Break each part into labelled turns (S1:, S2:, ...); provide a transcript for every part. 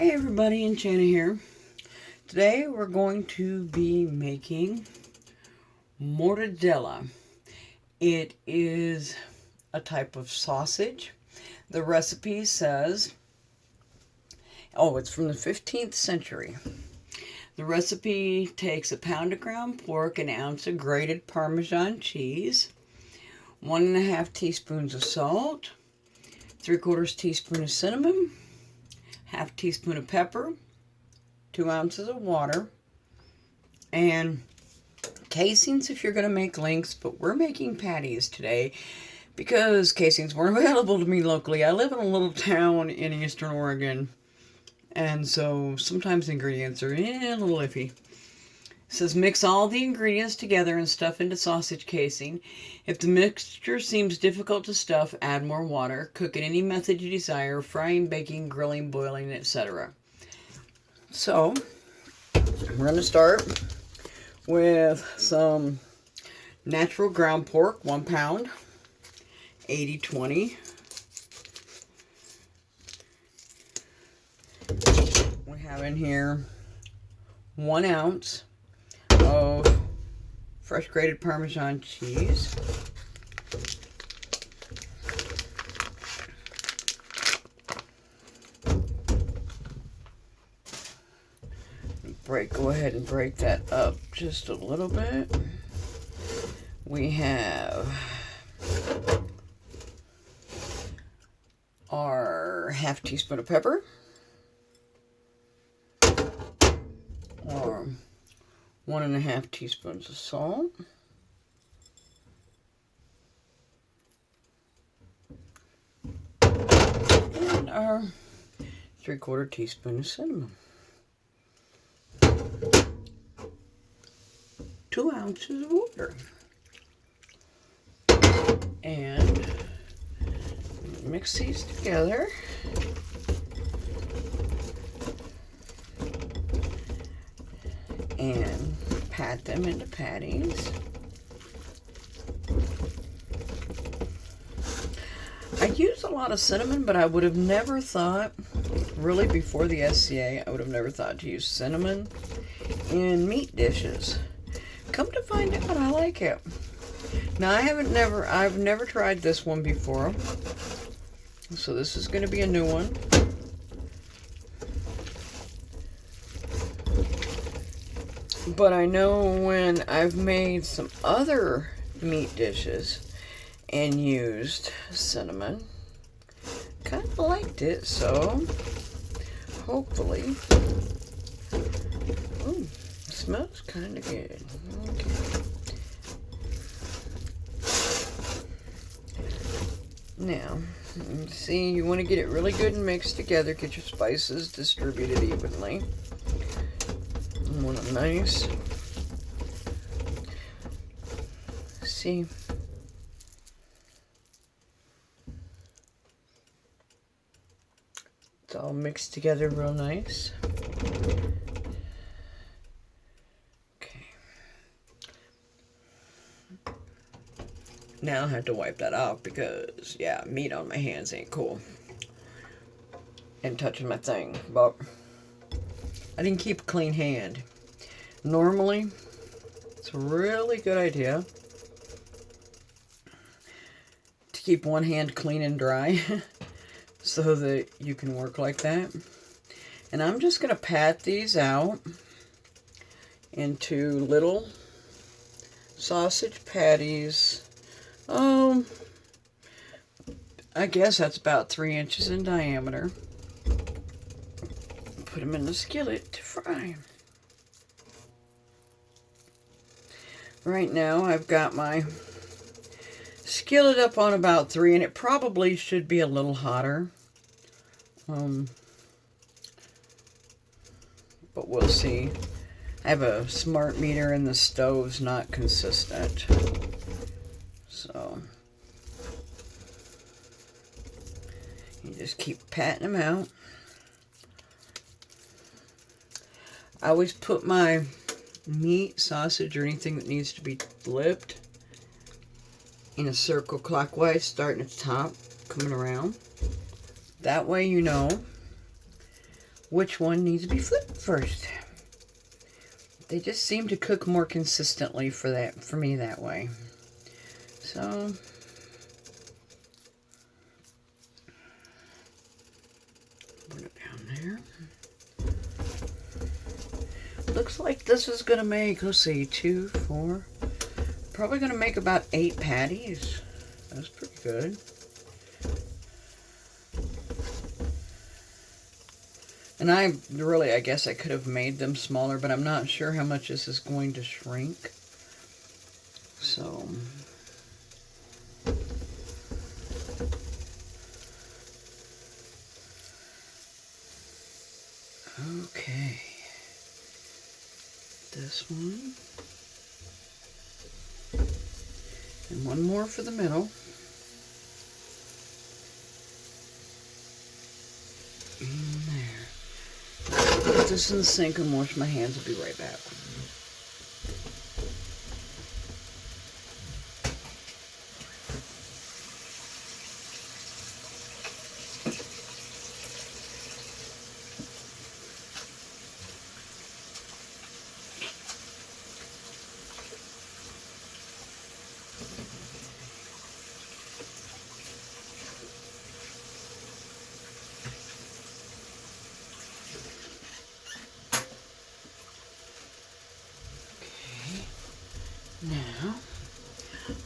S1: Hi everybody, Enchanta here. Today we're going to be making mortadella. It is a type of sausage. The recipe says, it's from the 15th century. The recipe takes a pound of ground pork, an ounce of grated Parmesan cheese, 1.5 teaspoons of salt, 3/4 teaspoon of cinnamon, 1/2 teaspoon of pepper, 2 ounces of water, and casings if you're going to make links, but we're making patties today because casings weren't available to me locally. I live in a little town in eastern Oregon, and so sometimes ingredients are a little iffy. It says mix all the ingredients together and stuff into sausage casing. If the mixture seems difficult to stuff, add more water. Cook in any method you desire, frying, baking, grilling, boiling, etc. So, we're going to start with some natural ground pork, 1 pound, 80/20. We have in here 1 ounce of fresh grated Parmesan cheese, go ahead and break that up just a little bit. We have our 1/2 teaspoon of pepper, or 1.5 teaspoons of salt, and our 3/4 teaspoon of cinnamon, 2 ounces of water, and mix these together. And pat them into patties. I use a lot of cinnamon, but I would have never thought, really before the SCA, I would have never thought to use cinnamon in meat dishes. Come to find out, I like it. Now I've never tried this one before, so this is going to be a new one. But I know when I've made some other meat dishes and used cinnamon, kind of liked it, so hopefully, smells kind of good. Okay. Now, see, you want to get it really good and mixed together, get your spices distributed evenly. Want a nice, see, it's all mixed together real nice. Okay, now I have to wipe that off because, yeah, meat on my hands ain't cool, and touching my thing, but I didn't keep a clean hand. Normally, it's a really good idea to keep one hand clean and dry so that you can work like that. And I'm just going to pat these out into little sausage patties. I guess that's about 3 inches in diameter. Put them in the skillet to fry. Right now I've got my skillet up on about 3, and it probably should be a little hotter. But we'll see. I have a smart meter and the stove's not consistent. So you just keep patting them out. I always put my meat, sausage, or anything that needs to be flipped in a circle clockwise, starting at the top, coming around. That way you know which one needs to be flipped first. They just seem to cook more consistently for me that way. So put it down there. Looks like this is gonna make, let's see, 2, 4, probably gonna make about 8 patties. That's pretty good. And I guess I could have made them smaller, but I'm not sure how much this is going to shrink. So, okay. This one. And one more for the middle. In there. Put this in the sink and wash my hands. I'll be right back. Now,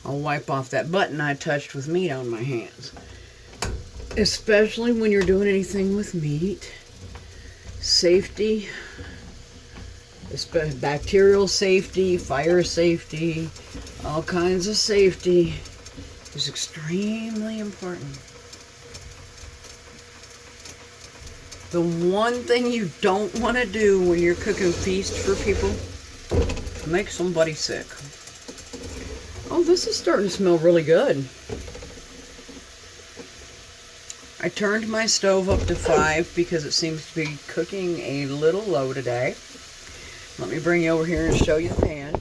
S1: I'll wipe off that button I touched with meat on my hands. Especially when you're doing anything with meat. Safety, bacterial safety, fire safety, all kinds of safety is extremely important. The one thing you don't want to do when you're cooking feast for people, make somebody sick. Oh, this is starting to smell really good. I turned my stove up to 5 because it seems to be cooking a little low today. Let me bring you over here and show you the pan.